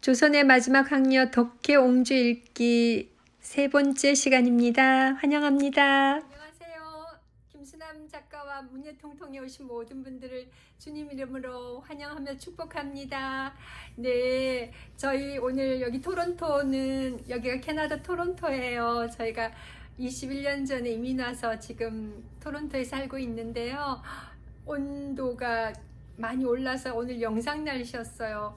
조선의 마지막 학녀 덕혜옹주 읽기 세 번째 시간입니다. 환영합니다. 안녕하세요. 김수남 작가와 문예통통에 오신 모든 분들을 주님 이름으로 환영하며 축복합니다. 네, 저희 오늘 여기 토론토는 여기가 캐나다 토론토예요. 저희가 21년 전에 이민 와서 지금 토론토에 살고 있는데요. 온도가 많이 올라서 오늘 영상 날씨였어요.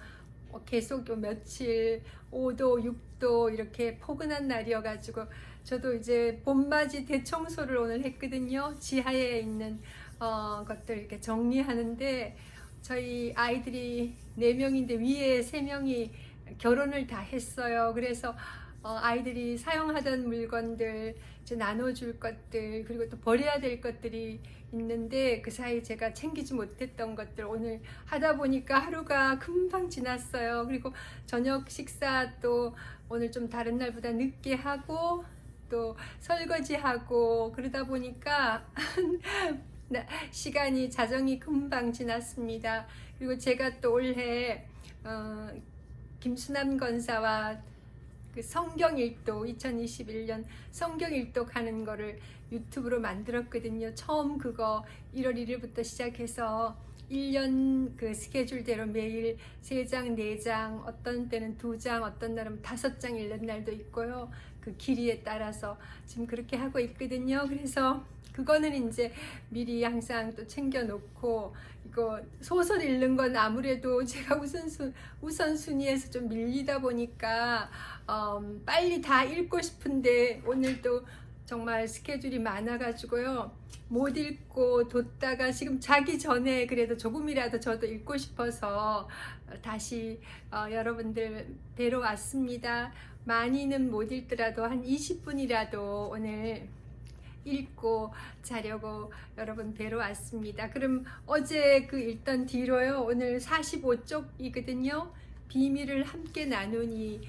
계속 요 며칠 5도, 6도 이렇게 포근한 날이어가지고 저도 이제 봄맞이 대청소를 오늘 했거든요. 지하에 있는 것들 이렇게 정리하는데 저희 아이들이 4명인데 위에 3명이 결혼을 다 했어요. 그래서 아이들이 사용하던 물건들 이제 나눠줄 것들 그리고 또 버려야 될 것들이 있는데 그 사이 제가 챙기지 못했던 것들 오늘 하다 보니까 하루가 금방 지났어요. 그리고 저녁 식사 또 오늘 좀 다른 날보다 늦게 하고 또 설거지하고 그러다 보니까 시간이 자정이 금방 지났습니다. 그리고 제가 또 올해 김수남 권사와 그 성경 일독 2021년 성경 일독하는 거를 유튜브로 만들었거든요. 처음 그거 1월 1일부터 시작해서 1년 그 스케줄대로 매일 3장, 4장, 어떤 때는 2장, 어떤 날은 5장 읽는 날도 있고요. 그 길이에 따라서 지금 그렇게 하고 있거든요. 그래서 그거는 이제 미리 항상 또 챙겨 놓고 이거 소설 읽는 건 아무래도 제가 우선순위에서 좀 밀리다 보니까 빨리 다 읽고 싶은데 오늘도 정말 스케줄이 많아가지고요. 못 읽고 뒀다가 지금 자기 전에 그래도 조금이라도 저도 읽고 싶어서 다시 여러분들 뵈러 왔습니다. 많이는 못 읽더라도 한 20분이라도 오늘 읽고 자려고 여러분 뵈러 왔습니다. 그럼 어제 그 읽던 뒤로요. 오늘 45쪽이거든요. 비밀을 함께 나누니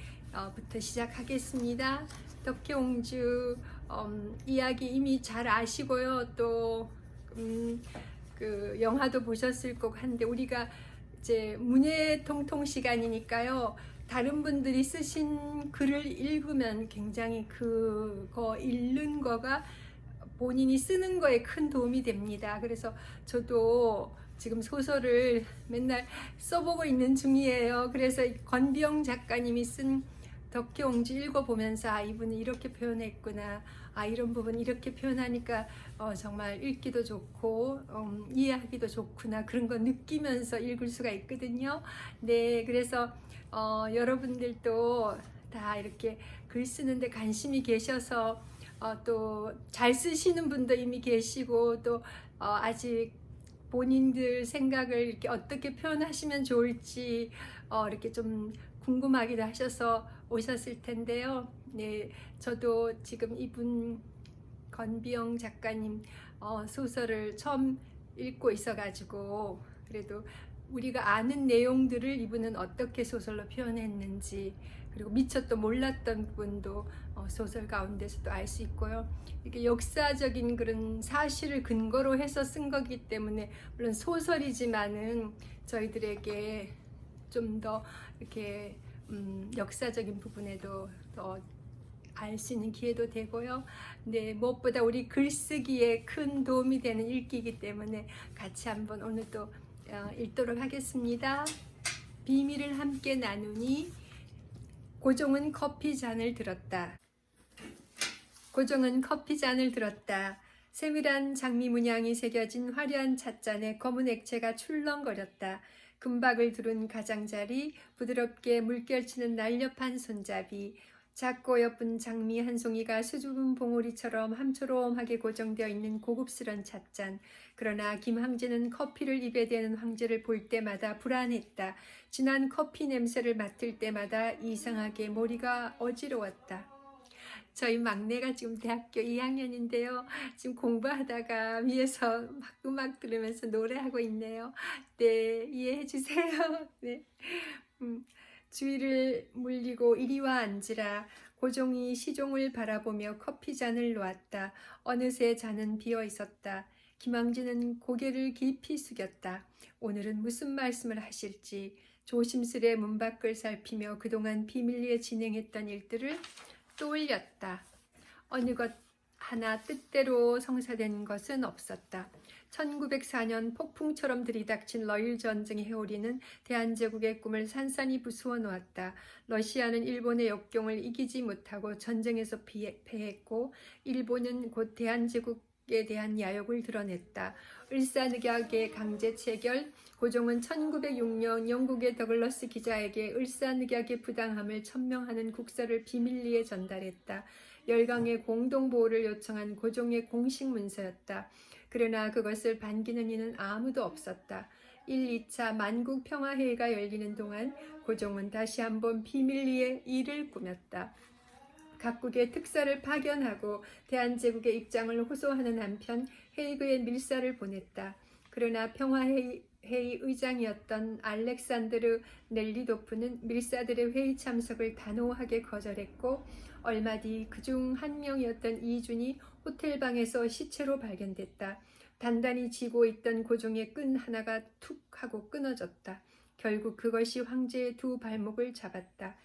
부터 시작하겠습니다. 덕혜옹주 이야기 이미 잘 아시고요. 또 그 영화도 보셨을 거고 한데 우리가 이제 문예통통 시간이니까요. 다른 분들이 쓰신 글을 읽으면 굉장히 그거 읽는 거가 본인이 쓰는 거에 큰 도움이 됩니다. 그래서 저도 지금 소설을 맨날 써보고 있는 중이에요. 그래서 권비영 작가님이 쓴 덕혜옹주 읽어보면서 아 이분은 이렇게 표현했구나, 아 이런 부분 이렇게 표현하니까 정말 읽기도 좋고 이해하기도 좋구나 그런 거 느끼면서 읽을 수가 있거든요. 네, 그래서 여러분들도 다 이렇게 글 쓰는데 관심이 계셔서 또 잘 쓰시는 분도 이미 계시고 또 아직 본인들 생각을 이렇게 어떻게 표현하시면 좋을지 이렇게 좀 궁금하기도 하셔서 오셨을 텐데요. 네, 저도 지금 이분 권비영 작가님 소설을 처음 읽고 있어가지고 그래도 우리가 아는 내용들을 이분은 어떻게 소설로 표현했는지 그리고 미처 또 몰랐던 부분도 소설 가운데서도 알 수 있고요. 이게 역사적인 그런 사실을 근거로 해서 쓴 거기 때문에 물론 소설이지만은 저희들에게 좀 더 이렇게 역사적인 부분에도 더 알 수 있는 기회도 되고요. 네, 무엇보다 우리 글쓰기에 큰 도움이 되는 읽기이기 때문에 같이 한번 오늘도 읽도록 하겠습니다. 비밀을 함께 나누니 고종은 커피 잔을 들었다. 고종은 커피 잔을 들었다. 세밀한 장미 문양이 새겨진 화려한 찻잔에 검은 액체가 출렁거렸다. 금박을 두른 가장자리, 부드럽게 물결치는 날렵한 손잡이, 작고 예쁜 장미 한 송이가 수줍은 봉오리처럼 함초롬하게 고정되어 있는 고급스런 찻잔. 그러나 김황제는 커피를 입에 대는 황제를 볼 때마다 불안했다. 진한 커피 냄새를 맡을 때마다 이상하게 머리가 어지러웠다. 저희 막내가 지금 대학교 2학년인데요. 지금 공부하다가 위에서 막 음악 들으면서 노래하고 있네요. 네, 이해해 주세요. 네. 주위를 물리고 이리와 앉으라. 고종이 시종을 바라보며 커피잔을 놓았다. 어느새 잔은 비어 있었다. 김황진은 고개를 깊이 숙였다. 오늘은 무슨 말씀을 하실지 조심스레 문 밖을 살피며 그동안 비밀리에 진행했던 일들을 떠올렸다. 어느 것 하나 뜻대로 성사된 것은 없었다. 1904년 폭풍처럼 들이닥친 러일 전쟁의 회오리는 대한제국의 꿈을 산산이 부수어 놓았다. 러시아는 일본의 역경을 이기지 못하고 전쟁에서 패했고 일본은 곧 대한제국에 대한 야욕을 드러냈다. 을사늑약의 강제 체결, 고종은 1906년 영국의 더글러스 기자에게 을사늑약의 부당함을 천명하는 국서를 비밀리에 전달했다. 열강의 공동보호를 요청한 고종의 공식 문서였다. 그러나 그것을 반기는 이는 아무도 없었다. 1, 2차 만국 평화회의가 열리는 동안 고종은 다시 한번 비밀리에 일을 꾸몄다. 각국의 특사를 파견하고 대한제국의 입장을 호소하는 한편 헤이그에 밀사를 보냈다. 그러나 평화회의 의장이었던 알렉산드르 넬리도프는 밀사들의 회의 참석을 단호하게 거절했고 얼마 뒤 그중 한 명이었던 이준이 호텔방에서 시체로 발견됐다. 단단히 쥐고 있던 고종의 끈 하나가 툭 하고 끊어졌다. 결국 그것이 황제의 두 발목을 잡았다.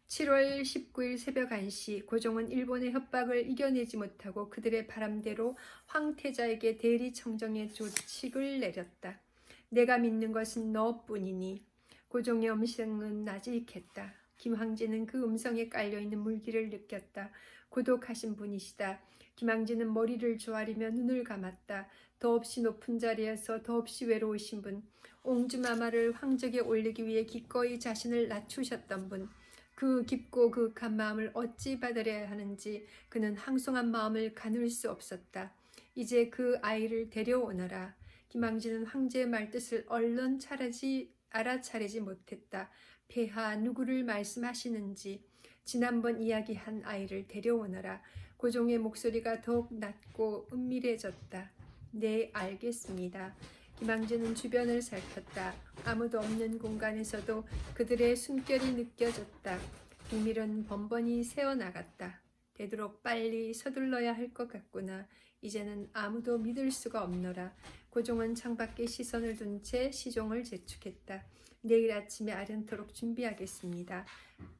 7월 19일 새벽 1시 고종은 일본의 협박을 이겨내지 못하고 그들의 바람대로 황태자에게 대리 청정의 조칙을 내렸다. 내가 믿는 것은 너뿐이니. 고종의 음성은 나직했다. 김황제는 그 음성에 깔려있는 물기를 느꼈다. 고독하신 분이시다. 김황제는 머리를 조아리며 눈을 감았다. 더없이 높은 자리에서 더없이 외로우신 분, 옹주마마를 황적에 올리기 위해 기꺼이 자신을 낮추셨던 분, 그 깊고 그윽한 마음을 어찌 받아들여야 하는지 그는 항송한 마음을 가눌 수 없었다. 이제 그 아이를 데려오너라. 김황제는 황제의 말뜻을 얼른 알아차리지 못했다. 폐하 누구를 말씀하시는지. 지난번 이야기한 아이를 데려오너라. 고종의 목소리가 더욱 낮고 은밀해졌다. 네, 알겠습니다. 김황제는 주변을 살폈다. 아무도 없는 공간에서도 그들의 숨결이 느껴졌다. 비밀은 번번이 새어나갔다. 되도록 빨리 서둘러야 할 것 같구나. 이제는 아무도 믿을 수가 없노라. 고종은 창밖에 시선을 둔 채 시종을 재촉했다. 내일 아침에 아련토록 준비하겠습니다.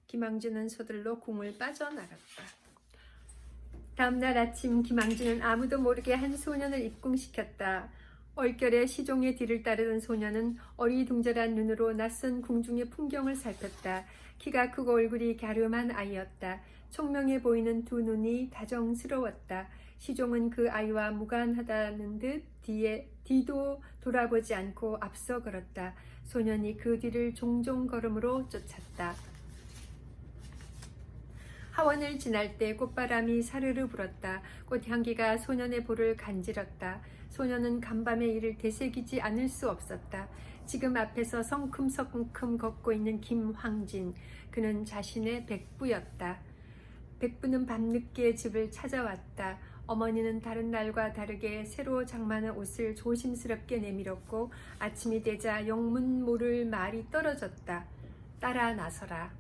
김황제는 서둘러 궁을 빠져나갔다. 다음날 아침 김황제는 아무도 모르게 한 소년을 입궁시켰다. 얼결에 시종의 뒤를 따르던 소년은 어리둥절한 눈으로 낯선 궁중의 풍경을 살폈다. 키가 크고 얼굴이 갸름한 아이였다. 총명해 보이는 두 눈이 다정스러웠다. 시종은 그 아이와 무관하다는 듯 뒤도 돌아보지 않고 앞서 걸었다. 소년이 그 뒤를 종종 걸음으로 쫓았다. 하원을 지날 때 꽃바람이 사르르 불었다. 꽃향기가 소년의 볼을 간질렀다. 소년은 간밤의 일을 되새기지 않을 수 없었다. 지금 앞에서 성큼성큼 걷고 있는 김황진, 그는 자신의 백부였다. 백부는 밤늦게 집을 찾아왔다. 어머니는 다른 날과 다르게 새로 장만한 옷을 조심스럽게 내밀었고 아침이 되자 영문 모를 말이 떨어졌다. 따라 나서라.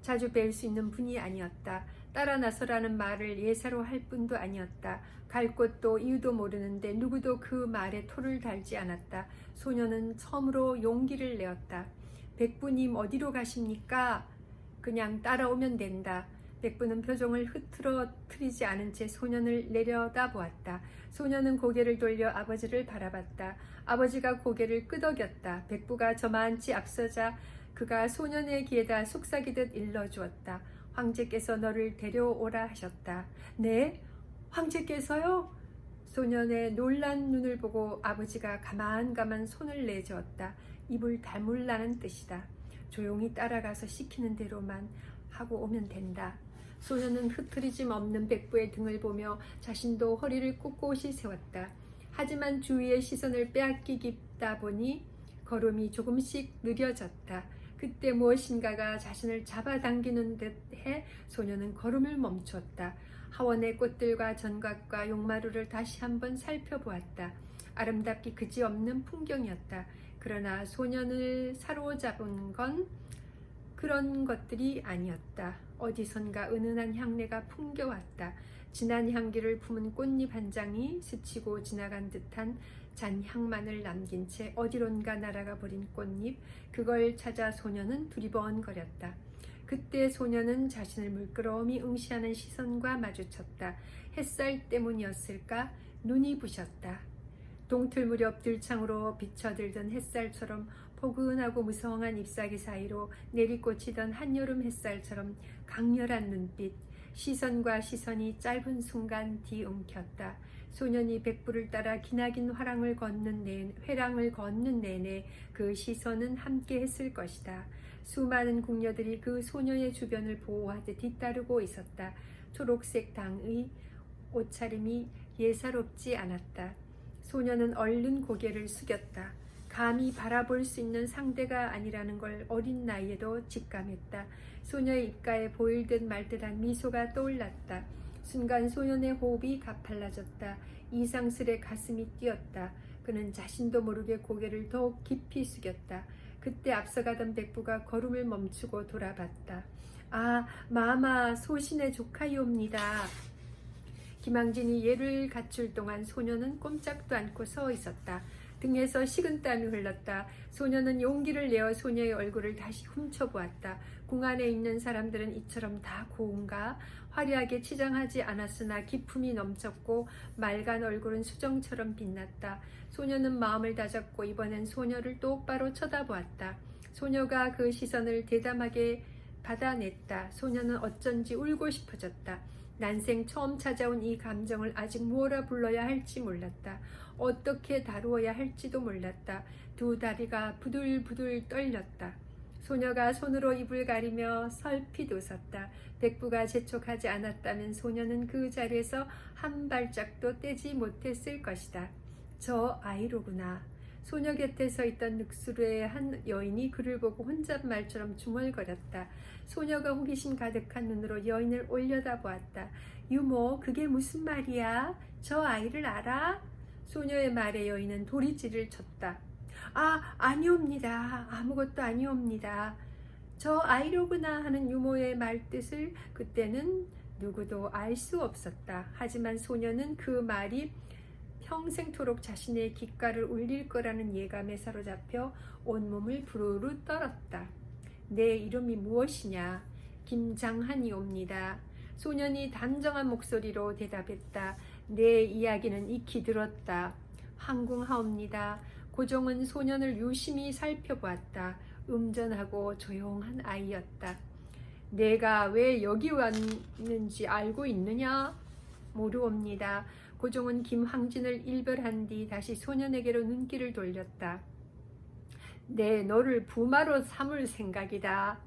자주 뵐 수 있는 분이 아니었다. 따라 나서라는 말을 예사로 할 뿐도 아니었다. 갈 곳도 이유도 모르는데 누구도 그 말에 토를 달지 않았다. 소녀는 처음으로 용기를 내었다. 백부님 어디로 가십니까? 그냥 따라오면 된다. 백부는 표정을 흐트러뜨리지 않은 채 소년을 내려다보았다. 소년은 고개를 돌려 아버지를 바라봤다. 아버지가 고개를 끄덕였다. 백부가 저만치 앞서자 그가 소년의 귀에다 속삭이듯 일러주었다. 황제께서 너를 데려오라 하셨다. 네? 황제께서요? 소년의 놀란 눈을 보고 아버지가 가만가만 손을 내저었다. 입을 다물라는 뜻이다. 조용히 따라가서 시키는 대로만 하고 오면 된다. 소년은 흐트리짐 없는 백부의 등을 보며 자신도 허리를 꼿꼿이 세웠다. 하지만 주위의 시선을 빼앗기다 보니 걸음이 조금씩 느려졌다. 그때 무엇인가가 자신을 잡아당기는 듯해 소년은 걸음을 멈췄다. 하원의 꽃들과 전각과 용마루를 다시 한번 살펴보았다. 아름답기 그지없는 풍경이었다. 그러나 소년을 사로잡은 건 그런 것들이 아니었다. 어디선가 은은한 향내가 풍겨왔다. 진한 향기를 품은 꽃잎 한 장이 스치고 지나간 듯한 잔 향만을 남긴 채 어디론가 날아가 버린 꽃잎, 그걸 찾아 소녀는 두리번거렸다. 그때 소녀는 자신을 물끄러미 응시하는 시선과 마주쳤다. 햇살 때문이었을까? 눈이 부셨다. 동틀 무렵 들창으로 비쳐들던 햇살처럼 포근하고 무성한 잎사귀 사이로 내리꽂히던 한여름 햇살처럼 강렬한 눈빛, 시선과 시선이 짧은 순간 뒤엉켰다. 소년이 백부를 따라 기나긴 회랑을 걷는 내내 그 시선은 함께 했을 것이다. 수많은 궁녀들이 그 소녀의 주변을 보호하듯 뒤따르고 있었다. 초록색 당의 옷차림이 예사롭지 않았다. 소녀는 얼른 고개를 숙였다. 감히 바라볼 수 있는 상대가 아니라는 걸 어린 나이에도 직감했다. 소녀의 입가에 보일 듯 말 듯한 미소가 떠올랐다. 순간 소년의 호흡이 가팔라졌다. 이상스레 가슴이 뛰었다. 그는 자신도 모르게 고개를 더욱 깊이 숙였다. 그때 앞서가던 백부가 걸음을 멈추고 돌아봤다. 아, 마마, 소신의 조카이옵니다. 김항진이 예를 갖출 동안 소녀는 꼼짝도 않고 서 있었다. 등에서 식은땀이 흘렀다. 소녀는 용기를 내어 소녀의 얼굴을 다시 훔쳐보았다. 궁 안에 있는 사람들은 이처럼 다 고운가? 화려하게 치장하지 않았으나 기품이 넘쳤고 맑은 얼굴은 수정처럼 빛났다. 소녀는 마음을 다잡고 이번엔 소녀를 똑바로 쳐다보았다. 소녀가 그 시선을 대담하게 받아냈다. 소녀는 어쩐지 울고 싶어졌다. 난생 처음 찾아온 이 감정을 아직 뭐라 불러야 할지 몰랐다. 어떻게 다루어야 할지도 몰랐다. 두 다리가 부들부들 떨렸다. 소녀가 손으로 입을 가리며 설핏 웃었다. 백부가 재촉하지 않았다면 소녀는 그 자리에서 한 발짝도 떼지 못했을 것이다. 저 아이로구나. 소녀 곁에 서 있던 늑수루의 한 여인이 그를 보고 혼잣말처럼 중얼거렸다. 소녀가 호기심 가득한 눈으로 여인을 올려다보았다. 유모, 그게 무슨 말이야? 저 아이를 알아? 소녀의 말에 여인은 도리지를 쳤다. 아, 아니옵니다. 아무것도 아니옵니다. 저 아이로구나 하는 유모의 말뜻을 그때는 누구도 알 수 없었다. 하지만 소녀는 그 말이 평생토록 자신의 귓가를 울릴 거라는 예감에 사로잡혀 온몸을 부르르 떨었다. 내 이름이 무엇이냐? 김장한이옵니다. 소년이 단정한 목소리로 대답했다. 내 이야기는 익히 들었다. 황궁하옵니다. 고종은 소년을 유심히 살펴보았다. 음전하고 조용한 아이였다. 내가 왜 여기 왔는지 알고 있느냐? 모르옵니다. 고종은 김황진을 일별한 뒤 다시 소년에게로 눈길을 돌렸다. 내 너를 부마로 삼을 생각이다.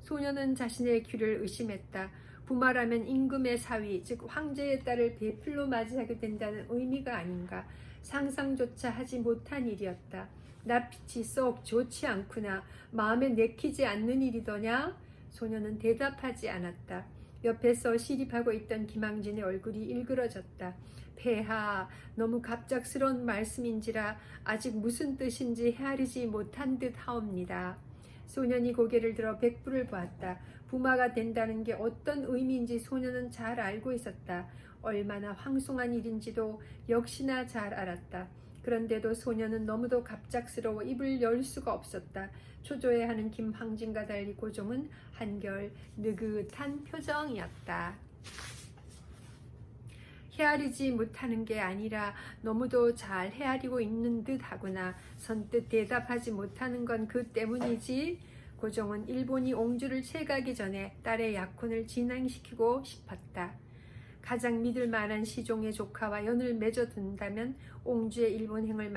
소년은 자신의 귀를 의심했다. 부마라면 임금의 사위, 즉 황제의 딸을 배필로 맞이하게 된다는 의미가 아닌가. 상상조차 하지 못한 일이었다. 낯빛이 썩 좋지 않구나. 마음에 내키지 않는 일이더냐? 소년은 대답하지 않았다. 옆에서 시립하고 있던 김항진의 얼굴이 일그러졌다. 폐하, 너무 갑작스러운 말씀인지라 아직 무슨 뜻인지 헤아리지 못한 듯 하옵니다. 소년이 고개를 들어 백부를 보았다. 부마가 된다는 게 어떤 의미인지 소년은 잘 알고 있었다. 얼마나 황송한 일인지도 역시나 잘 알았다. 그런데도 소년은 너무도 갑작스러워 입을 열 수가 없었다. 초조해하는 김황진과 달리 고종은 한결 느긋한 표정이었다. 헤아리지 못하는 게 아니라 너무도 잘 헤아리고 있는 듯 하구나. 선뜻 대답하지 못하는 건 그 때문이지. 고종은 일본이 옹주를 채가기 전에 딸의 약혼을 진행시키고 싶었다. 가장 믿을 만한 시종의 조카와 연을 맺어둔다면 옹주의 일본행을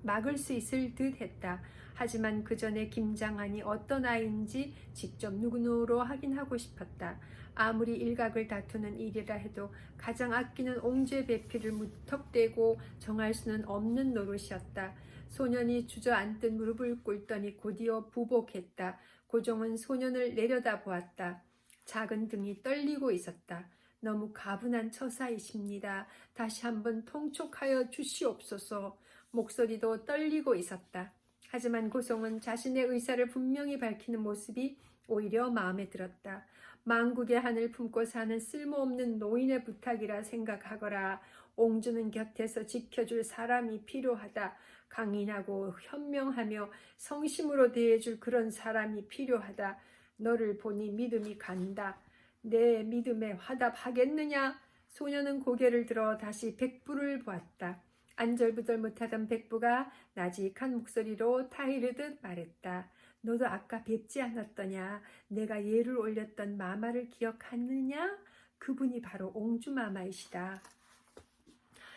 막을 수 있을 듯 했다. 하지만 그 전에 김장한이 어떤 아이인지 직접 눈으로 확인하고 싶었다. 아무리 일각을 다투는 일이라 해도 가장 아끼는 옹주의 배필을 무턱대고 정할 수는 없는 노릇이었다. 소년이 주저앉듯 무릎을 꿇더니 곧이어 부복했다. 고종은 소년을 내려다보았다. 작은 등이 떨리고 있었다. 너무 가분한 처사이십니다. 다시 한번 통촉하여 주시옵소서. 목소리도 떨리고 있었다. 하지만 고종은 자신의 의사를 분명히 밝히는 모습이 오히려 마음에 들었다. 만국의 한을 품고 사는 쓸모없는 노인의 부탁이라 생각하거라. 옹주는 곁에서 지켜줄 사람이 필요하다. 강인하고 현명하며 성심으로 대해줄 그런 사람이 필요하다. 너를 보니 믿음이 간다. 내 믿음에 화답하겠느냐? 소녀는 고개를 들어 다시 백부를 보았다. 안절부절 못하던 백부가 나직한 목소리로 타이르듯 말했다. 너도 아까 뵙지 않았더냐? 내가 예를 올렸던 마마를 기억하느냐? 그분이 바로 옹주마마이시다.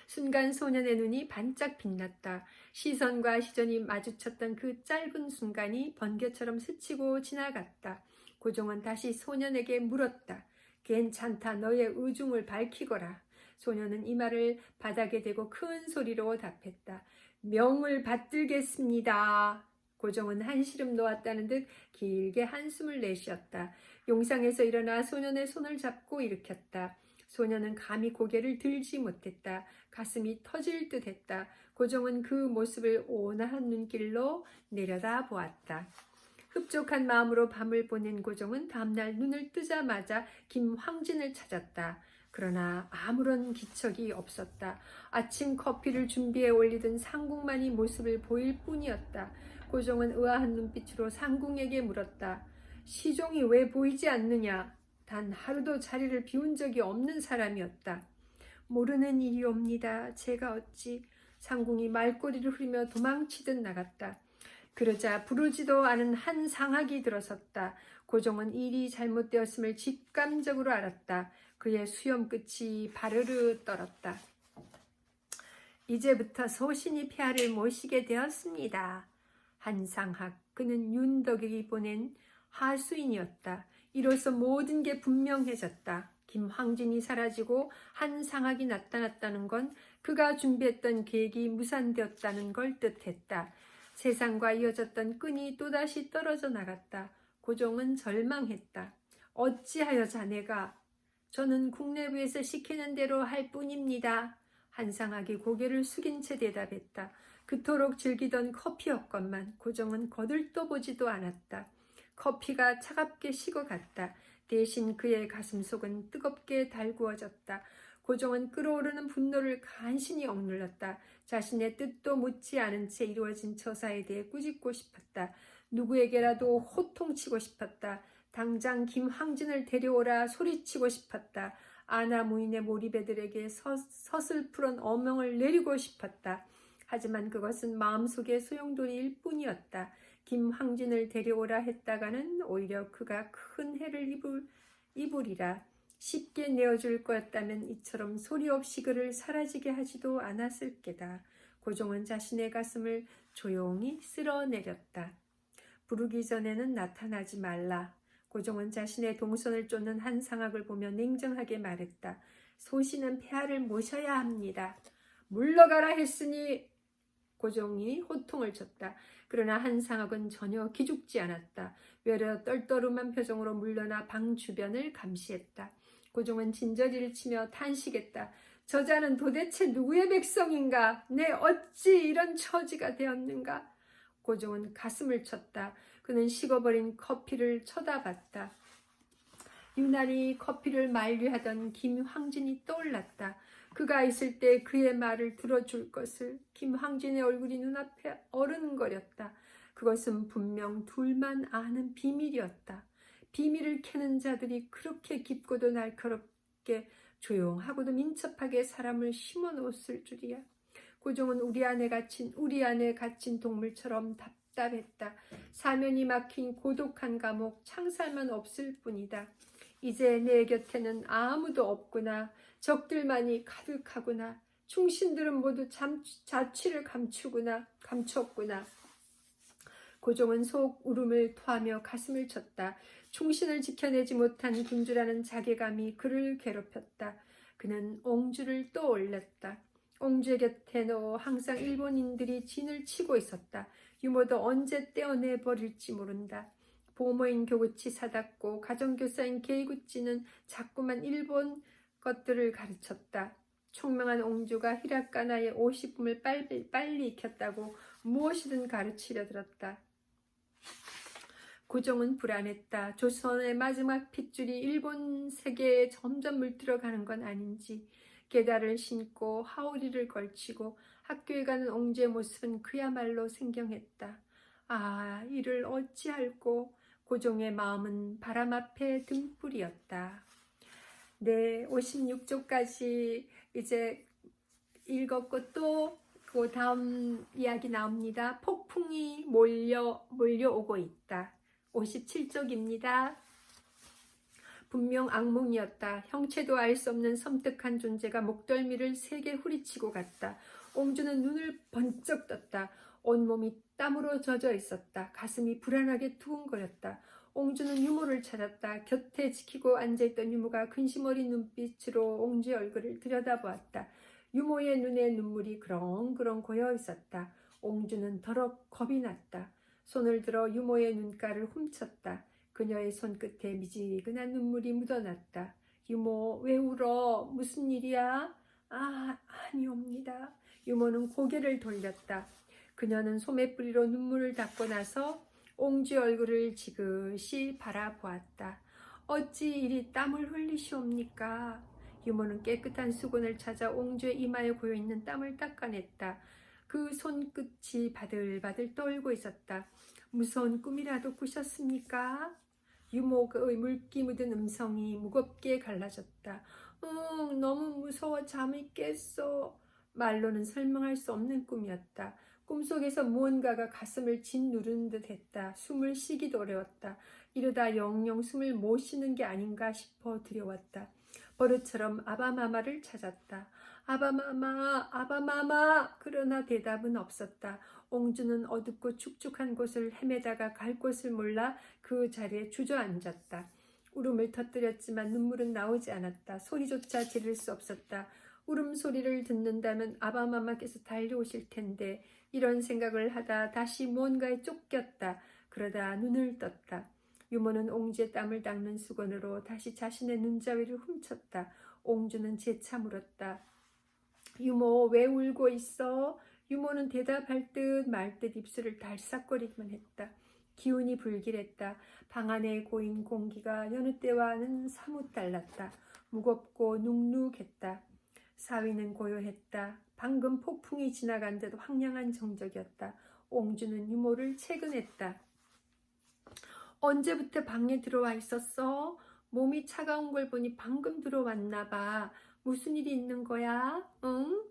순간 소년의 눈이 반짝 빛났다. 시선과 시선이 마주쳤던 그 짧은 순간이 번개처럼 스치고 지나갔다. 고종은 다시 소년에게 물었다. 괜찮다. 너의 의중을 밝히거라. 소년은 이 말을 바닥에 대고 큰 소리로 답했다. 명을 받들겠습니다. 고종은 한시름 놓았다는 듯 길게 한숨을 내쉬었다. 용상에서 일어나 소년의 손을 잡고 일으켰다. 소년은 감히 고개를 들지 못했다. 가슴이 터질 듯했다. 고종은 그 모습을 온화한 눈길로 내려다 보았다. 흡족한 마음으로 밤을 보낸 고종은 다음날 눈을 뜨자마자 김황진을 찾았다. 그러나 아무런 기척이 없었다. 아침 커피를 준비해 올리던 상궁만이 모습을 보일 뿐이었다. 고종은 의아한 눈빛으로 상궁에게 물었다. 시종이 왜 보이지 않느냐? 단 하루도 자리를 비운 적이 없는 사람이었다. 모르는 일이옵니다. 제가 어찌. 상궁이 말꼬리를 흐리며 도망치듯 나갔다. 그러자 부르지도 않은 한 상학이 들어섰다. 고종은 일이 잘못되었음을 직감적으로 알았다. 그의 수염 끝이 바르르 떨었다. 이제부터 소신이 폐하를 모시게 되었습니다. 한상학, 그는 윤덕이 보낸 하수인이었다. 이로써 모든 게 분명해졌다. 김황진이 사라지고 한상학이 나타났다는 건 그가 준비했던 계획이 무산되었다는 걸 뜻했다. 세상과 이어졌던 끈이 또다시 떨어져 나갔다. 고종은 절망했다. 어찌하여 자네가? 저는 국내부에서 시키는 대로 할 뿐입니다. 한상학이 고개를 숙인 채 대답했다. 그토록 즐기던 커피였건만 고종은 거들떠보지도 않았다. 커피가 차갑게 식어갔다. 대신 그의 가슴속은 뜨겁게 달구어졌다. 고종은 끓어오르는 분노를 간신히 억눌렀다. 자신의 뜻도 묻지 않은 채 이루어진 처사에 대해 꾸짖고 싶었다. 누구에게라도 호통치고 싶었다. 당장 김황진을 데려오라 소리치고 싶었다. 아나무인의 몰입애들에게 서슬프런 어명을 내리고 싶었다. 하지만 그것은 마음속의 소용돌이일 뿐이었다. 김황진을 데려오라 했다가는 오히려 그가 큰 해를 입으리라. 쉽게 내어줄 거였다면 이처럼 소리 없이 그를 사라지게 하지도 않았을 게다. 고종은 자신의 가슴을 조용히 쓸어내렸다. 부르기 전에는 나타나지 말라. 고종은 자신의 동선을 쫓는 한상학을 보며 냉정하게 말했다. 소신은 폐하를 모셔야 합니다. 물러가라 했으니. 고종이 호통을 쳤다. 그러나 한상학은 전혀 기죽지 않았다. 외려 떨떠름한 표정으로 물러나 방 주변을 감시했다. 고종은 진저리를 치며 탄식했다. 저자는 도대체 누구의 백성인가? 내 어찌 이런 처지가 되었는가? 고종은 가슴을 쳤다. 그는 식어버린 커피를 쳐다봤다. 유난히 커피를 만류하던 김황진이 떠올랐다. 그가 있을 때 그의 말을 들어줄 것을. 김황진의 얼굴이 눈앞에 어른거렸다. 그것은 분명 둘만 아는 비밀이었다. 비밀을 캐는 자들이 그렇게 깊고도 날카롭게 조용하고도 민첩하게 사람을 심어놓았을 줄이야. 고종은 우리 안에 갇힌 동물처럼 답답했다. 사면이 막힌 고독한 감옥, 창살만 없을 뿐이다. 이제 내 곁에는 아무도 없구나. 적들만이 가득하구나. 충신들은 모두 자취를 감췄구나. 고종은 속 울음을 토하며 가슴을 쳤다. 충신을 지켜내지 못한 군주라는 자괴감이 그를 괴롭혔다. 그는 옹주를 떠올렸다. 옹주의 곁에는 항상 일본인들이 진을 치고 있었다. 유모도 언제 떼어내버릴지 모른다. 보모인 교구치 사답고 가정교사인 게이구치는 자꾸만 일본 것들을 가르쳤다. 총명한 옹주가 히라가나의 50분을 빨리 익혔다고 무엇이든 가르치려 들었다. 고종은 불안했다. 조선의 마지막 핏줄이 일본 세계에 점점 물들어가는 건 아닌지. 게다를 신고 하오리를 걸치고 학교에 가는 옹주의 모습은 그야말로 생경했다. 아, 이를 어찌할꼬. 고종의 마음은 바람 앞에 등불이었다. 네, 56조까지 이제 읽었고 또 그 다음 이야기 나옵니다. 폭풍이 몰려오고 있다. 57쪽입니다. 분명 악몽이었다. 형체도 알 수 없는 섬뜩한 존재가 목덜미를 세게 후리치고 갔다. 옹주는 눈을 번쩍 떴다. 온몸이 땀으로 젖어 있었다. 가슴이 불안하게 두근거렸다. 옹주는 유모를 찾았다. 곁에 지키고 앉아있던 유모가 근심 어린 눈빛으로 옹주의 얼굴을 들여다보았다. 유모의 눈에 눈물이 그렁그렁 고여 있었다. 옹주는 더럭 겁이 났다. 손을 들어 유모의 눈가를 훔쳤다. 그녀의 손끝에 미지근한 눈물이 묻어났다. 유모, 왜 울어? 무슨 일이야? 아, 아니옵니다. 유모는 고개를 돌렸다. 그녀는 소매뿌리로 눈물을 닦고 나서 옹주의 얼굴을 지그시 바라보았다. 어찌 이리 땀을 흘리시옵니까? 유모는 깨끗한 수건을 찾아 옹주의 이마에 고여있는 땀을 닦아냈다. 그 손끝이 바들바들 떨고 있었다. 무서운 꿈이라도 꾸셨습니까? 유모의 물기 묻은 음성이 무겁게 갈라졌다. 응, 너무 무서워 잠이 깼어. 말로는 설명할 수 없는 꿈이었다. 꿈속에서 무언가가 가슴을 짓누르는 듯 했다. 숨을 쉬기도 어려웠다. 이러다 영영 숨을 못 쉬는 게 아닌가 싶어 두려웠다. 버릇처럼 아바마마를 찾았다. 아바마마, 아바마마. 그러나 대답은 없었다. 옹주는 어둡고 축축한 곳을 헤매다가 갈 곳을 몰라 그 자리에 주저앉았다. 울음을 터뜨렸지만 눈물은 나오지 않았다. 소리조차 지를 수 없었다. 울음소리를 듣는다면 아바마마께서 달려오실 텐데 이런 생각을 하다 다시 무언가에 쫓겼다. 그러다 눈을 떴다. 유모는 옹주의 땀을 닦는 수건으로 다시 자신의 눈자위를 훔쳤다. 옹주는 재차 물었다. 유모, 왜 울고 있어? 유모는 대답할 듯 말 듯 입술을 달싹거리기만 했다. 기운이 불길했다. 방 안에 고인 공기가 여느 때와는 사뭇 달랐다. 무겁고 눅눅했다. 사위는 고요했다. 방금 폭풍이 지나간 듯 황량한 정적이었다. 옹주는 유모를 채근했다. 언제부터 방에 들어와 있었어? 몸이 차가운 걸 보니 방금 들어왔나 봐. 무슨 일이 있는 거야? 응?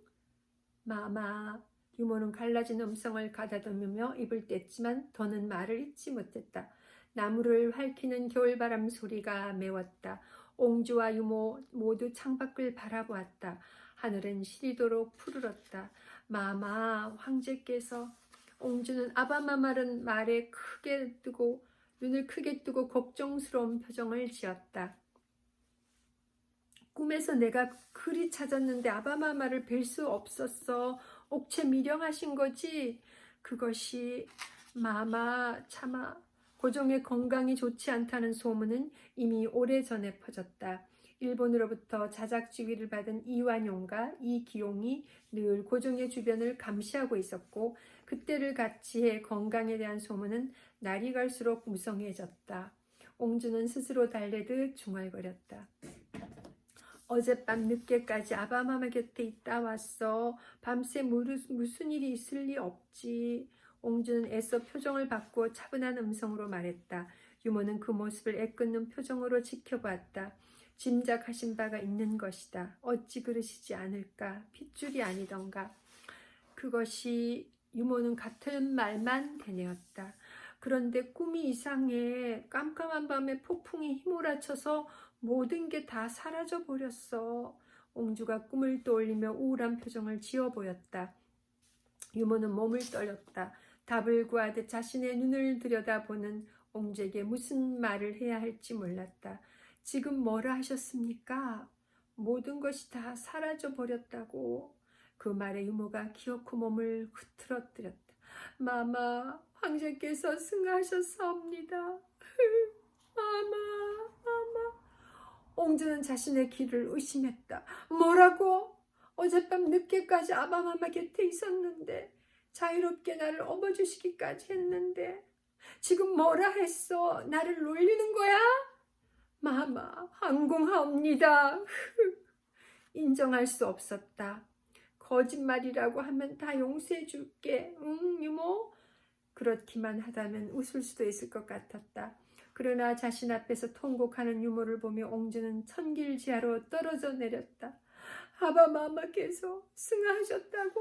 마마. 유모는 갈라진 음성을 가다듬으며 입을 뗐지만 더는 말을 잇지 못했다. 나무를 핥히는 겨울바람 소리가 메웠다. 옹주와 유모 모두 창밖을 바라보았다. 하늘은 시리도록 푸르렀다. 마마, 황제께서. 옹주는 아바마마른 말에 눈을 크게 뜨고 걱정스러운 표정을 지었다. 꿈에서 내가 그리 찾았는데 아바마마를 뵐 수 없었어. 옥체 미령하신 거지? 그것이 차마 고종의 건강이 좋지 않다는 소문은 이미 오래전에 퍼졌다. 일본으로부터 자작지위를 받은 이완용과 이기용이 늘 고종의 주변을 감시하고 있었고 그때를 같이 해 건강에 대한 소문은 날이 갈수록 무성해졌다. 옹주는 스스로 달래듯 중얼거렸다. 어젯밤 늦게까지 아바마마 곁에 있다 왔어. 밤새 무슨 일이 있을 리 없지. 옹주는 애써 표정을 바꾸어 차분한 음성으로 말했다. 유모는 그 모습을 애끓는 표정으로 지켜보았다. 짐작하신 바가 있는 것이다. 어찌 그러시지 않을까? 핏줄이 아니던가. 그것이 유모는 같은 말만 되뇌었다. 그런데 꿈이 이상해. 깜깜한 밤에 폭풍이 휘몰아쳐서 모든 게 다 사라져 버렸어. 옹주가 꿈을 떠올리며 우울한 표정을 지어 보였다. 유모는 몸을 떨렸다. 답을 구하듯 자신의 눈을 들여다보는 옹주에게 무슨 말을 해야 할지 몰랐다. 지금 뭐라 하셨습니까? 모든 것이 다 사라져 버렸다고. 그 말에 유모가 기어코 몸을 흐트러뜨렸다. 마마, 황제께서 승하셨사옵니다. 마마. 옹주는 자신의 귀를 의심했다. 뭐라고? 어젯밤 늦게까지 아바마마 곁에 있었는데 자유롭게 나를 업어주시기까지 했는데 지금 뭐라 했어? 나를 놀리는 거야? 마마, 항공하옵니다. 인정할 수 없었다. 거짓말이라고 하면 다 용서해 줄게. 응, 유모? 그렇기만 하다면 웃을 수도 있을 것 같았다. 그러나 자신 앞에서 통곡하는 유모를 보며 옹주는 천길지하로 떨어져 내렸다. 아바마마께서 승하하셨다고?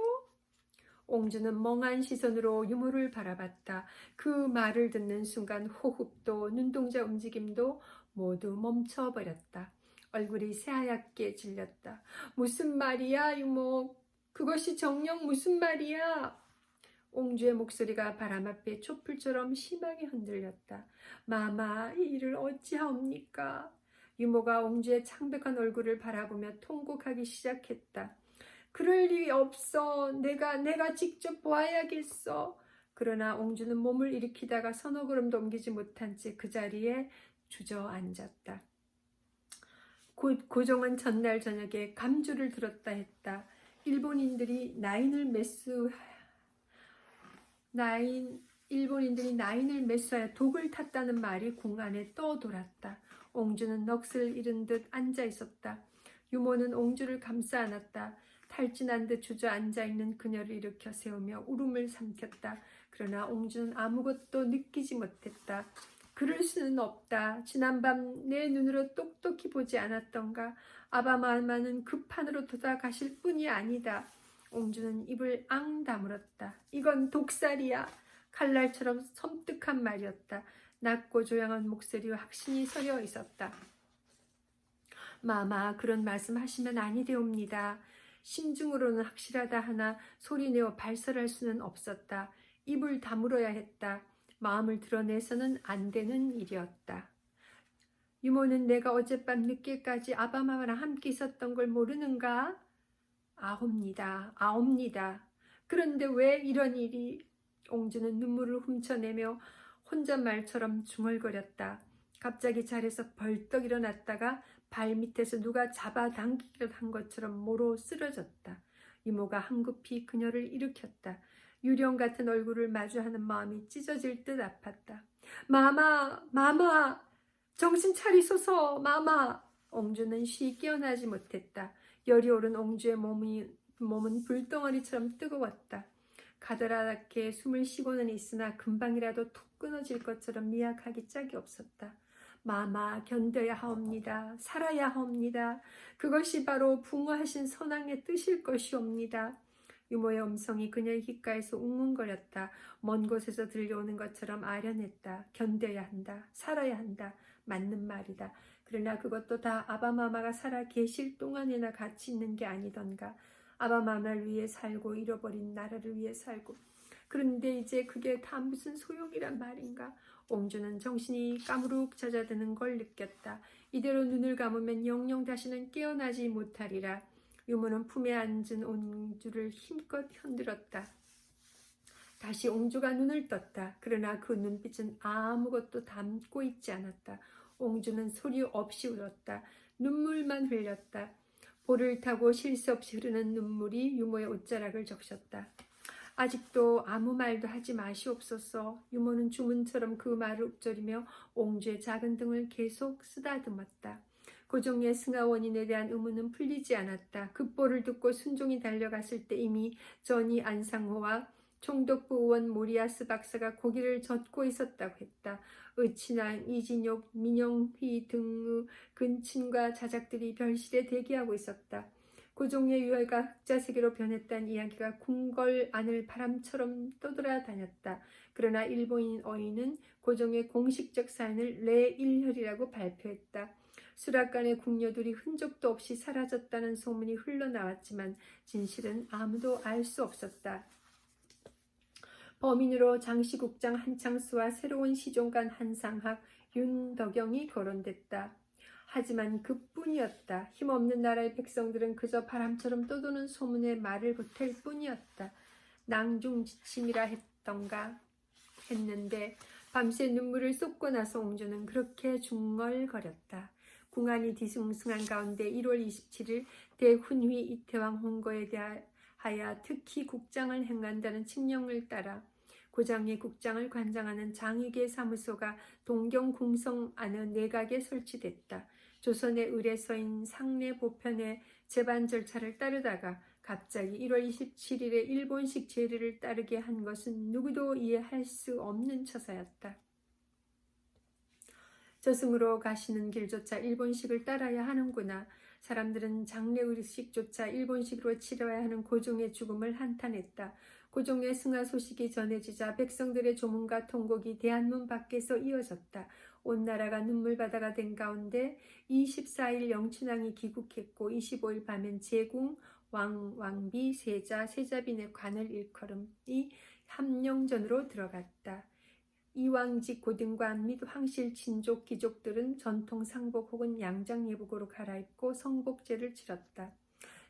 옹주는 멍한 시선으로 유모를 바라봤다. 그 말을 듣는 순간 호흡도 눈동자 움직임도 모두 멈춰버렸다. 얼굴이 새하얗게 질렸다. 무슨 말이야, 유모? 그것이 정녕 무슨 말이야? 옹주의 목소리가 바람 앞에 촛불처럼 심하게 흔들렸다. 마마, 이 일을 어찌하옵니까? 유모가 옹주의 창백한 얼굴을 바라보며 통곡하기 시작했다. 그럴 일이 없어. 내가 직접 보아야겠어. 그러나 옹주는 몸을 일으키다가 서너 걸음도 옮기지 못한 채 그 자리에 주저앉았다. 곧 고종은 전날 저녁에 감주를 들었다 했다. 일본인들이 나인을 매수하여 독을 탔다는 말이 궁 안에 떠돌았다. 옹주는 넋을 잃은 듯 앉아 있었다. 유모는 옹주를 감싸 안았다. 탈진한 듯 주저앉아 있는 그녀를 일으켜 세우며 울음을 삼켰다. 그러나 옹주는 아무것도 느끼지 못했다. 그럴 수는 없다. 지난밤 내 눈으로 똑똑히 보지 않았던가. 아바마마는 그 판으로 돌아가실 뿐이 아니다. 옹주는 입을 앙 다물었다. 이건 독살이야. 칼날처럼 섬뜩한 말이었다. 낮고 조용한 목소리와 확신이 서려 있었다. 마마, 그런 말씀 하시면 아니 되옵니다. 심중으로는 확실하다 하나 소리내어 발설할 수는 없었다. 입을 다물어야 했다. 마음을 드러내서는 안 되는 일이었다. 유모는 내가 어젯밤 늦게까지 아바마마랑 함께 있었던 걸 모르는가? 아옵니다. 그런데 왜 이런 일이? 옹주는 눈물을 훔쳐내며 혼잣말처럼 중얼거렸다. 갑자기 자리에서 벌떡 일어났다가 발밑에서 누가 잡아당기기를 한 것처럼 모로 쓰러졌다. 이모가 황급히 그녀를 일으켰다. 유령 같은 얼굴을 마주하는 마음이 찢어질 듯 아팠다. 마마, 정신 차리소서, 마마. 옹주는 쉬 깨어나지 못했다. 열이 오른 옹주의 몸은 불덩어리처럼 뜨거웠다. 가드라랗게 숨을 쉬고는 있으나 금방이라도 툭 끊어질 것처럼 미약하기 짝이 없었다. 마마, 견뎌야 하옵니다. 살아야 하옵니다. 그것이 바로 붕어하신 선왕의 뜻일 것이옵니다. 유모의 음성이 그녀의 귓가에서 웅웅거렸다. 먼 곳에서 들려오는 것처럼 아련했다. 견뎌야 한다. 살아야 한다. 맞는 말이다. 그러나 그것도 다 아바마마가 살아 계실 동안에나 가치 있는 게 아니던가. 아바마마를 위해 살고 잃어버린 나라를 위해 살고. 그런데 이제 그게 다 무슨 소용이란 말인가. 옹주는 정신이 까무룩 잦아드는 걸 느꼈다. 이대로 눈을 감으면 영영 다시는 깨어나지 못하리라. 유모는 품에 앉은 옹주를 힘껏 흔들었다. 다시 옹주가 눈을 떴다. 그러나 그 눈빛은 아무것도 담고 있지 않았다. 옹주는 소리 없이 울었다. 눈물만 흘렸다. 볼을 타고 쉴 새 없이 흐르는 눈물이 유모의 옷자락을 적셨다. 아직도 아무 말도 하지 마시옵소서. 유모는 주문처럼 그 말을 읊조리며 옹주의 작은 등을 계속 쓰다듬었다. 고종의 승하 원인에 대한 의문은 풀리지 않았다. 급보를 듣고 순종이 달려갔을 때 이미 전이 안상호와 총독부 의원 모리아스 박사가 고기를 젓고 있었다고 했다. 의친왕 이진욕, 민영휘 등의 근친과 자작들이 별실에 대기하고 있었다. 고종의 유혈과 흑자세계로 변했다는 이야기가 궁궐 안을 바람처럼 떠돌아다녔다. 그러나 일본인 어인은 고종의 공식적 사인을 레일혈이라고 발표했다. 수락관의 궁녀들이 흔적도 없이 사라졌다는 소문이 흘러나왔지만 진실은 아무도 알 수 없었다. 범인으로 장시국장 한창수와 새로운 시종관 한상학, 윤덕영이 거론됐다. 하지만 그뿐이었다. 힘없는 나라의 백성들은 그저 바람처럼 떠도는 소문에 말을 보탤 뿐이었다. 낭중지침이라 했던가 했는데 밤새 눈물을 쏟고 나서 옹주는 그렇게 중얼거렸다. 궁안이 뒤숭숭한 가운데 1월 27일 대훈휘 이태왕 홍거에 대하여 특히 국장을 행한다는 칙령을 따라 고장의 국장을 관장하는 장의계 사무소가 동경궁성 안의 내각에 설치됐다. 조선의 의례서인 상례 보편의 재반 절차를 따르다가 갑자기 1월 27일에 일본식 제례를 따르게 한 것은 누구도 이해할 수 없는 처사였다. 저승으로 가시는 길조차 일본식을 따라야 하는구나. 사람들은 장례의식조차 일본식으로 치러야 하는 고종의 죽음을 한탄했다. 고종의 승하 소식이 전해지자 백성들의 조문과 통곡이 대한문 밖에서 이어졌다. 온 나라가 눈물바다가 된 가운데 24일 영춘왕이 귀국했고 25일 밤엔 제궁, 왕비, 세자빈의 관을 일컬음이 함령전으로 들어갔다. 이왕직 고등관 및 황실 친족 귀족들은 전통 상복 혹은 양장 예복으로 갈아입고 성복제를 치렀다.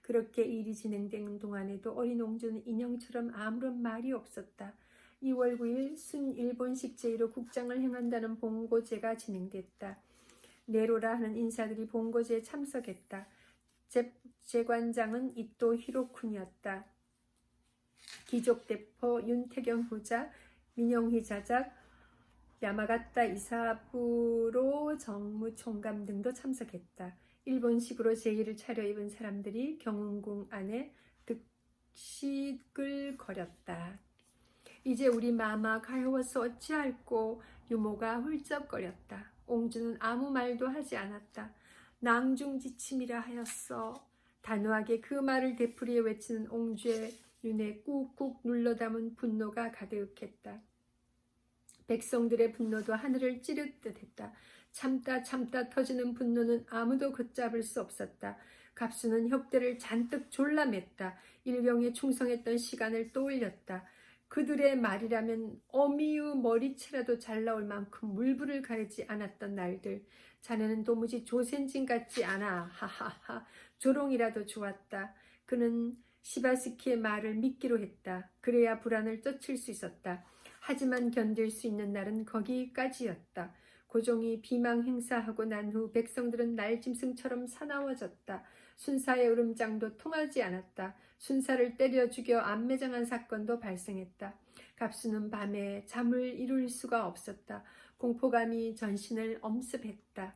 그렇게 일이 진행되는 동안에도 어린 옹주는 인형처럼 아무런 말이 없었다. 2월 9일 순일본식 제의로 국장을 행한다는 봉고제가 진행됐다. 네로라 하는 인사들이 봉고제에 참석했다. 제관장은 이토 히로쿤이었다. 기족대포 윤태경 후자, 민영희 자작, 야마가타 이사부로 정무총감 등도 참석했다. 일본식으로 제의를 차려입은 사람들이 경운궁 안에 득식을 거렸다. 이제 우리 마마 가여워서 어찌할꼬. 유모가 훌쩍거렸다. 옹주는 아무 말도 하지 않았다. 낭중지침이라 하였어. 단호하게 그 말을 되풀이해 외치는 옹주의 눈에 꾹꾹 눌러 담은 분노가 가득했다. 백성들의 분노도 하늘을 찌르듯 했다. 참다 터지는 분노는 아무도 걷잡을 수 없었다. 갑수는 혁대를 잔뜩 졸라맸다. 일병에 충성했던 시간을 떠올렸다. 그들의 말이라면 어미의 머리채라도 잘 나올 만큼 물불을 가리지 않았던 날들. 자네는 도무지 조센진 같지 않아. 하하하. 조롱이라도 좋았다. 그는 시바스키의 말을 믿기로 했다. 그래야 불안을 쫓을 수 있었다. 하지만 견딜 수 있는 날은 거기까지였다. 고종이 비망 행사하고 난 후 백성들은 날짐승처럼 사나워졌다. 순사의 으름장도 통하지 않았다. 순사를 때려 죽여 암매장한 사건도 발생했다. 갑수는 밤에 잠을 이룰 수가 없었다. 공포감이 전신을 엄습했다.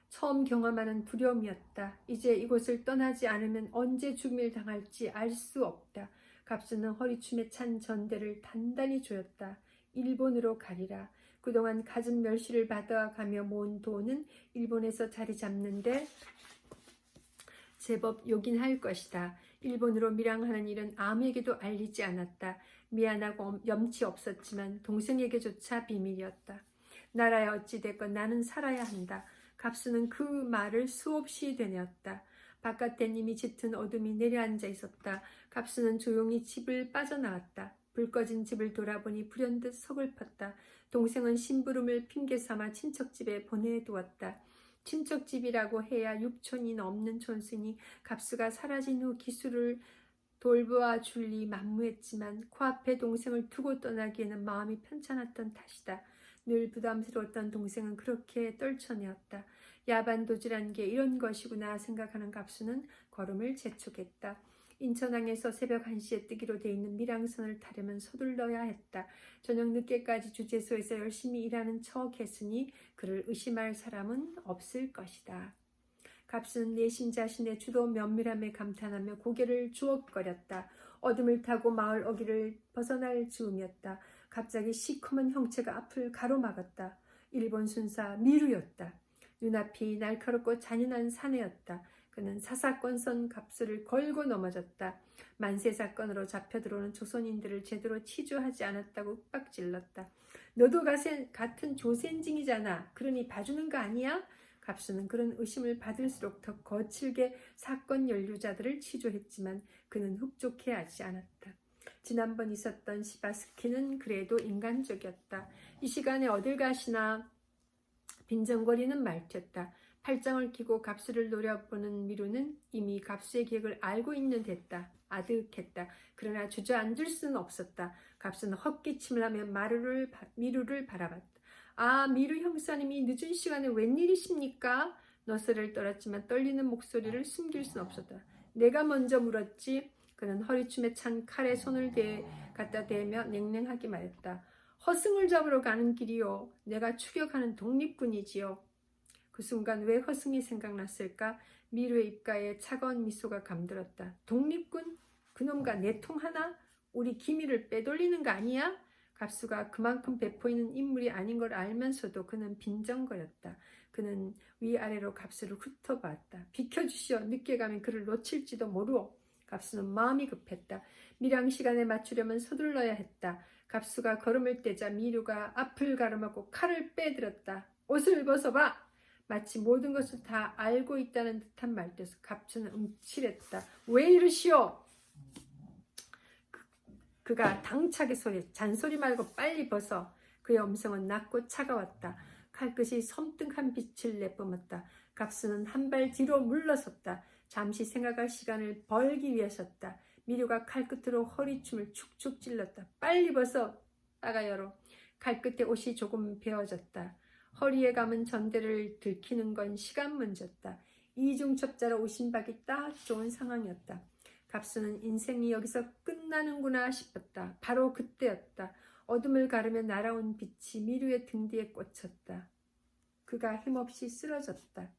처음 경험하는 두려움이었다. 이제 이곳을 떠나지 않으면 언제 죽임을 당할지 알 수 없다. 갑수는 허리춤에 찬 전대를 단단히 조였다. 일본으로 가리라. 그동안 갖은 멸시를 받아가며 모은 돈은 일본에서 자리 잡는데 제법 요긴할 것이다. 일본으로 밀항하는 일은 아무에게도 알리지 않았다. 미안하고 염치 없었지만 동생에게조차 비밀이었다. 나라야 어찌됐건 나는 살아야 한다. 갑수는 그 말을 수없이 되뇌었다. 바깥에 이미 짙은 어둠이 내려앉아 있었다. 갑수는 조용히 집을 빠져나왔다. 불 꺼진 집을 돌아보니 불현듯 서글펐다. 동생은 심부름을 핑계삼아 친척집에 보내두었다. 친척집이라고 해야 6촌이 넘는 촌수니 갑수가 사라진 후 기수를 돌보아 줄 리 만무했지만 코앞에 동생을 두고 떠나기에는 마음이 편찮았던 탓이다. 늘 부담스러웠던 동생은 그렇게 떨쳐내었다. 야반도주란 게 이런 것이구나 생각하는 갑수는 걸음을 재촉했다. 인천항에서 새벽 1시에 뜨기로 돼 있는 밀항선을 타려면 서둘러야 했다. 저녁 늦게까지 주재소에서 열심히 일하는 척했으니 그를 의심할 사람은 없을 것이다. 갑수는 내심 자신의 주도 면밀함에 감탄하며 고개를 주걱거렸다. 어둠을 타고 마을 어귀를 벗어날 즈음이었다. 갑자기 시커먼 형체가 앞을 가로막았다. 일본 순사 미루였다. 눈앞이 날카롭고 잔인한 사내였다. 그는 사사건선 갑수를 걸고 넘어졌다. 만세사건으로 잡혀 들어오는 조선인들을 제대로 치주하지 않았다고 윽박질렀다. 너도 같은 조센징이잖아. 그러니 봐주는 거 아니야? 갑수는 그런 의심을 받을수록 더 거칠게 사건 연루자들을 치조했지만 그는 흡족해하지 않았다. 지난번 있었던 시바스키는 그래도 인간적이었다. 이 시간에 어딜 가시나 빈정거리는 말투였다. 팔짱을 끼고 갑수를 노려보는 미루는 이미 갑수의 계획을 알고 있는 듯했다. 아득했다. 그러나 주저앉을 수는 없었다. 갑수는 헛기침을 하며 미루를 바라봤다. 아, 미루 형사님이 늦은 시간에 웬일이십니까? 너스를 떨었지만 떨리는 목소리를 숨길 수는 없었다. 내가 먼저 물었지. 그는 허리춤에 찬 칼에 손을 갖다 대며 냉랭하게 말했다. 허승을 잡으러 가는 길이요. 내가 추격하는 독립군이지요. 그 순간 왜 허승이 생각났을까? 미루의 입가에 차가운 미소가 감돌았다. 독립군? 그놈과 내통 하나? 우리 기밀을 빼돌리는 거 아니야? 갑수가 그만큼 배포있는 인물이 아닌 걸 알면서도 그는 빈정거렸다. 그는 위아래로 갑수를 훑어봤다. 비켜주시오. 늦게 가면 그를 놓칠지도 모르오. 갑수는 마음이 급했다. 밀양 시간에 맞추려면 서둘러야 했다. 갑수가 걸음을 떼자 미루가 앞을 가로막고 칼을 빼들었다. 옷을 벗어봐. 마치 모든 것을 다 알고 있다는 듯한 말투에서 갑수는 움찔했다. 왜 이러시오? 그가 당차게 소리, 잔소리 말고 빨리 벗어. 그의 음성은 낮고 차가웠다. 칼끝이 섬뜩한 빛을 내뿜었다. 갑수는 한 발 뒤로 물러섰다. 잠시 생각할 시간을 벌기 위해서다. 미류가 칼끝으로 허리춤을 축축 찔렀다. 빨리 벗어. 따가여로. 칼끝에 옷이 조금 베어졌다. 허리에 감은 전대를 들키는 건 시간 문제였다. 이중첩자로 오신박이 딱 좋은 상황이었다. 갑수는 인생이 여기서 끝나는구나 싶었다. 바로 그때였다. 어둠을 가르며 날아온 빛이 미루의 등 뒤에 꽂혔다. 그가 힘없이 쓰러졌다.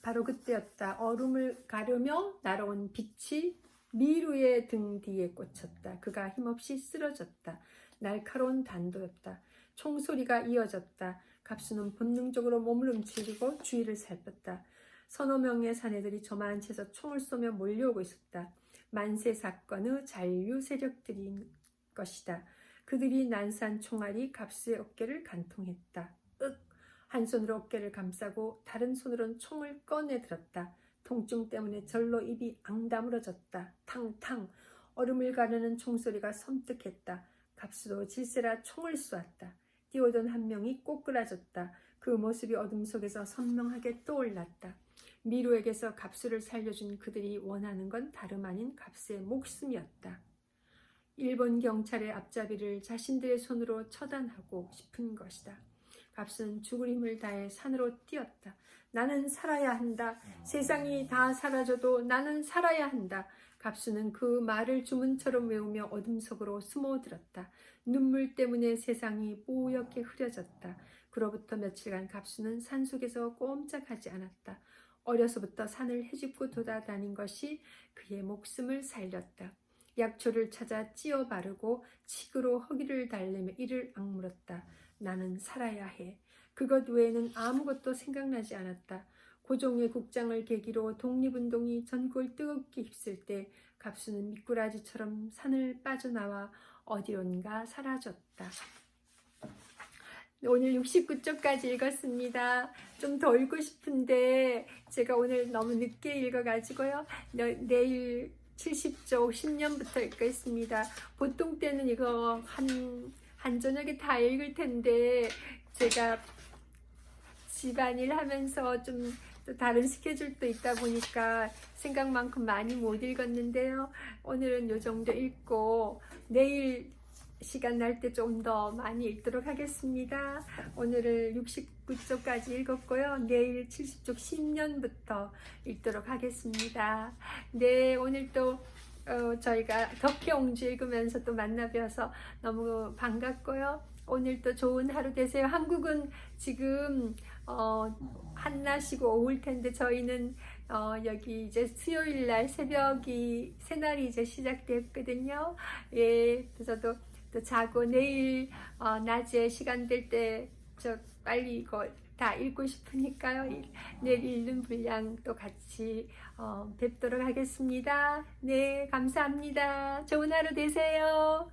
바로 그때였다. 얼음을 가르며 날아온 빛이 미루의 등 뒤에 꽂혔다. 그가 힘없이 쓰러졌다. 날카로운 단도였다. 총소리가 이어졌다. 갑수는 본능적으로 몸을 움츠리고 주위를 살폈다. 서너 명의 사내들이 저만치에서 총을 쏘며 몰려오고 있었다. 만세 사건의 잔류 세력들인 것이다. 그들이 난사한 총알이 갑수의 어깨를 간통했다. 한 손으로 어깨를 감싸고 다른 손으로는 총을 꺼내들었다. 통증 때문에 절로 입이 앙다물어졌다. 탕탕. 얼음을 가르는 총소리가 섬뜩했다. 갑수도 질세라 총을 쏘았다. 뛰어오던 한 명이 꼬꾸라졌다. 그 모습이 어둠 속에서 선명하게 떠올랐다. 미루에게서 갑수를 살려준 그들이 원하는 건 다름 아닌 갑수의 목숨이었다. 일본 경찰의 앞잡이를 자신들의 손으로 처단하고 싶은 것이다. 갑수는 죽을 힘을 다해 산으로 뛰었다. 나는 살아야 한다. 세상이 다 사라져도 나는 살아야 한다. 갑수는 그 말을 주문처럼 외우며 어둠 속으로 숨어들었다. 눈물 때문에 세상이 뽀얗게 흐려졌다. 그로부터 며칠간 갑수는 산속에서 꼼짝하지 않았다. 어려서부터 산을 헤집고 돌아다닌 것이 그의 목숨을 살렸다. 약초를 찾아 찧어 바르고 칡으로 허기를 달래며 이를 악물었다. 나는 살아야 해. 그것 외에는 아무것도 생각나지 않았다. 고종의 국장을 계기로 독립운동이 전국을 뜨겁게 휩쓸 때 갑수는 미꾸라지처럼 산을 빠져나와 어디론가 사라졌다. 오늘 69쪽까지 읽었습니다. 좀 더 읽고 싶은데 제가 오늘 너무 늦게 읽어가지고요. 내일 70쪽 10년부터 읽겠습니다. 보통 때는 이거 한 저녁에 다 읽을 텐데 제가 집안일 하면서 좀 또 다른 스케줄도 있다 보니까 생각만큼 많이 못 읽었는데요. 오늘은 요 정도 읽고 내일 시간 날 때 좀 더 많이 읽도록 하겠습니다. 오늘은 69쪽까지 읽었고요. 내일 70쪽 10년부터 읽도록 하겠습니다. 네, 오늘 또 저희가 덕혜옹주 읽으면서 또 만나뵈어서 너무 반갑고요. 오늘 또 좋은 하루 되세요. 한국은 지금 한낮이고 오후일 텐데 저희는 여기 이제 수요일 날 새벽이 새날이 이제 시작됐거든요. 예, 그래서 또 자고 내일 낮에 시간 될 때 저 빨리 이거 다 읽고 싶으니까요. 내일 읽는 분량 또 같이 뵙도록 하겠습니다. 네, 감사합니다. 좋은 하루 되세요.